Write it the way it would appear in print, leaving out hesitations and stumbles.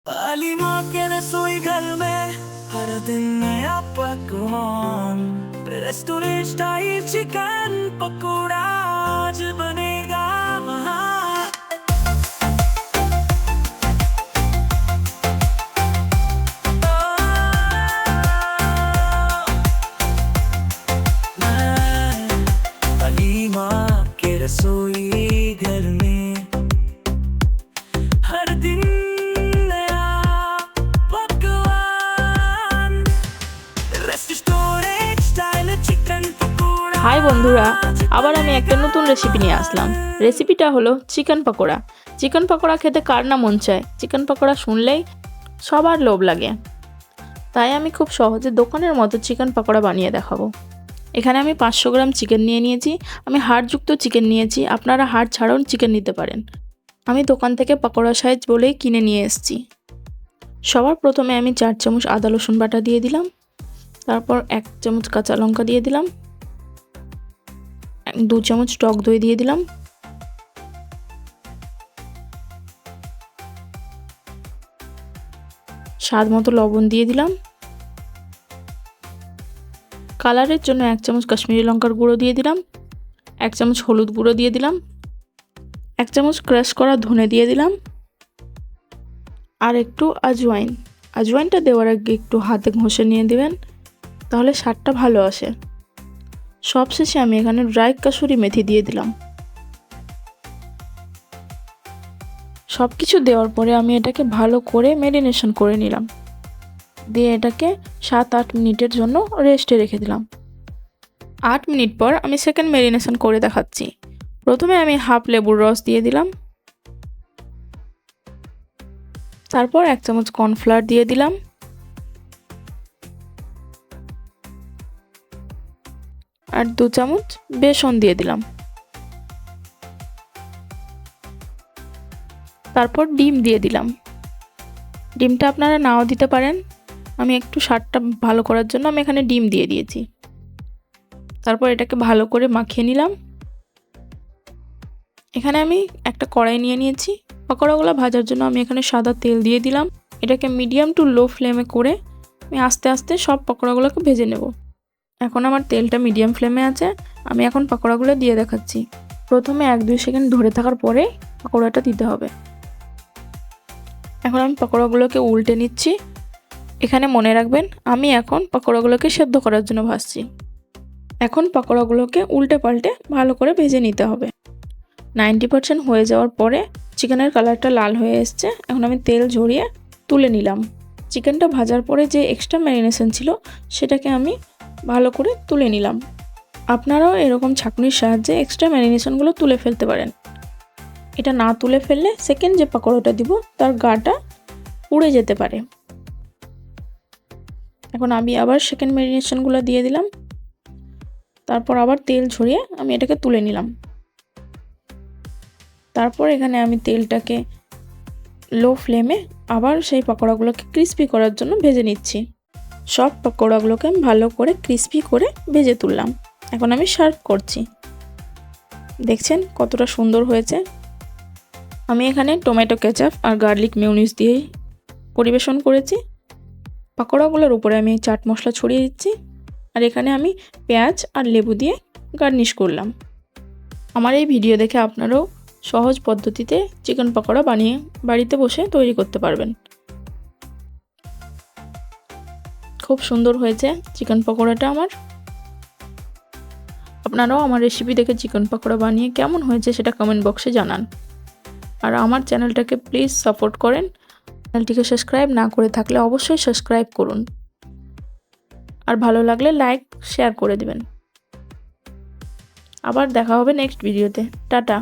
अली माँ के रसोई घर में हर दिन नया पकवान। रेस्टोरेंट स्टाइल चिकन पकौड़ा आज बनेगा महान। अली माँ के रसोई घर में हर दिन হাই বন্ধুরা, আবার আমি একটা নতুন রেসিপি নিয়ে আসলাম। রেসিপিটা হলো চিকেন পকোড়া। চিকেন পকোড়া খেতে কার না মন চায়? চিকেন পকোড়া শুনলেই সবার লোভ লাগে। তাই আমি খুব সহজে দোকানের মতো চিকেন পকোড়া বানিয়ে দেখাবো। এখানে আমি 500 গ্রাম চিকেন নিয়ে নিয়েছি। আমি হাড়যুক্ত চিকেন নিয়েছি, আপনারা হাড় ছাড়াও চিকেন নিতে পারেন। আমি দোকান থেকে পকোড়া সাইজ বলেই কিনে নিয়ে এসেছি। সবার প্রথমে আমি 4 চামচ আদা রসুন বাটা দিয়ে দিলাম। তারপর 1 চামচ কাঁচা লঙ্কা দিয়ে দিলাম। 2 চামচ টক দই দিয়ে দিলাম। স্বাদ মতো লবণ দিয়ে দিলাম। কালারের জন্য 1 চামচ কাশ্মীরি লঙ্কার গুঁড়ো দিয়ে দিলাম। 1 চামচ হলুদ গুঁড়ো দিয়ে দিলাম। 1 চামচ ক্রাশ করা ধনে দিয়ে দিলাম। আর একটু আজওয়াইন। আজওয়াইনটা দেওয়ার আগে একটু হাতে ঘষে নিয়ে দিবেন, তাহলে স্বাদটা ভালো আসে। সবশেষে আমি এখানে ড্রাই কাসুরি মেথি দিয়ে দিলাম। সব কিছু দেওয়ার পরে আমি এটাকে ভালো করে ম্যারিনেশন করে নিলাম। দিয়ে এটাকে 7-8 মিনিটের জন্য রেস্টে রেখে দিলাম। 8 মিনিট পর আমি সেকেন্ড ম্যারিনেশন করে দেখাচ্ছি। প্রথমে আমি হাফ লেবুর রস দিয়ে দিলাম। তারপর 1 চামচ কর্নফ্লাওয়ার দিয়ে দিলাম। আর 2 চামচ বেসন দিয়ে দিলাম। তারপর ডিম দিয়ে দিলাম। ডিমটা আপনারা নাও দিতে পারেন, আমি একটু স্বাদটা ভালো করার জন্য আমি এখানে ডিম দিয়ে দিয়েছি। তারপর এটাকে ভালো করে মাখিয়ে নিলাম। এখানে আমি একটা কড়াই নিয়ে নিয়েছি। পকোড়াগুলো ভাজার জন্য আমি এখানে সাদা তেল দিয়ে দিলাম। এটাকে মিডিয়াম টু লো ফ্লেমে করে আমি আস্তে আস্তে সব পকোড়াগুলোকে ভেজে নেব। এখন আমার তেলটা মিডিয়াম ফ্লেমে আছে। আমি এখন পকোড়াগুলো দিয়ে দেখাচ্ছি। প্রথমে 1-2 সেকেন্ড ধরে থাকার পরে পকোড়াটা দিতে হবে। এখন আমি পকোড়াগুলোকে উল্টে নিচ্ছি। এখানে মনে রাখবেন, আমি এখন পকোড়াগুলোকে সেদ্ধ করার জন্য ভাজছি। এখন পকোড়াগুলোকে উল্টে পাল্টে ভালো করে ভেজে নিতে হবে। 90% হয়ে যাওয়ার পরে চিকেনের কালারটা লাল হয়ে এসছে। এখন আমি তেল ঝরিয়ে তুলে নিলাম। চিকেনটা ভাজার পরে যে এক্সট্রা ম্যারিনেশন ছিল সেটাকে আমি ভালো করে তুলে নিলাম। আপনারাও এরকম ছাঁকনির সাহায্যে এক্সট্রা ম্যারিনেশনগুলো তুলে ফেলতে পারেন। এটা না তুলে ফেললে সেকেন্ড যে পকোড়াটা দিব তার গাটা পুড়ে যেতে পারে। এখন আমি আবার সেকেন্ড ম্যারিনেশনগুলো দিয়ে দিলাম। তারপর আবার তেল ঝরিয়ে আমি এটাকে তুলে নিলাম। তারপর এখানে আমি তেলটাকে লো ফ্লেমে আবার সেই পকোড়াগুলোকে ক্রিস্পি করার জন্য ভেজে নিচ্ছি। সব পকোড়াগুলোকে আমি ভালো করে ক্রিস্পি করে ভেজে তুললাম। এখন আমি সার্ভ করছি। দেখছেন কতটা সুন্দর হয়েছে। আমি এখানে টমেটো কেচাপ আর গার্লিক মেয়োনিজ দিয়ে পরিবেশন করেছি। পকোড়াগুলোর উপরে আমি চাট মশলা ছড়িয়ে দিচ্ছি। আর এখানে আমি পেঁয়াজ আর লেবু দিয়ে গার্নিশ করলাম। আমার এই ভিডিও দেখে আপনারাও সহজ পদ্ধতিতে চিকেন পকোড়া বানিয়ে বাড়িতে বসে তৈরি করতে পারবেন। খুব সুন্দর হয়েছে চিকেন পকোড়াটা আমার। আপনারাও আমার রেসিপি দেখে চিকেন পকোড়া বানিয়ে কেমন হয়েছে সেটা কমেন্ট বক্সে জানান। আর আমার চ্যানেলটাকে প্লিজ সাপোর্ট করেন। চ্যানেলটিকে সাবস্ক্রাইব না করে থাকলে অবশ্যই সাবস্ক্রাইব করুন। আর ভালো লাগলে লাইক শেয়ার করে দিবেন। আবার দেখা হবে নেক্সট ভিডিওতে। টাটা।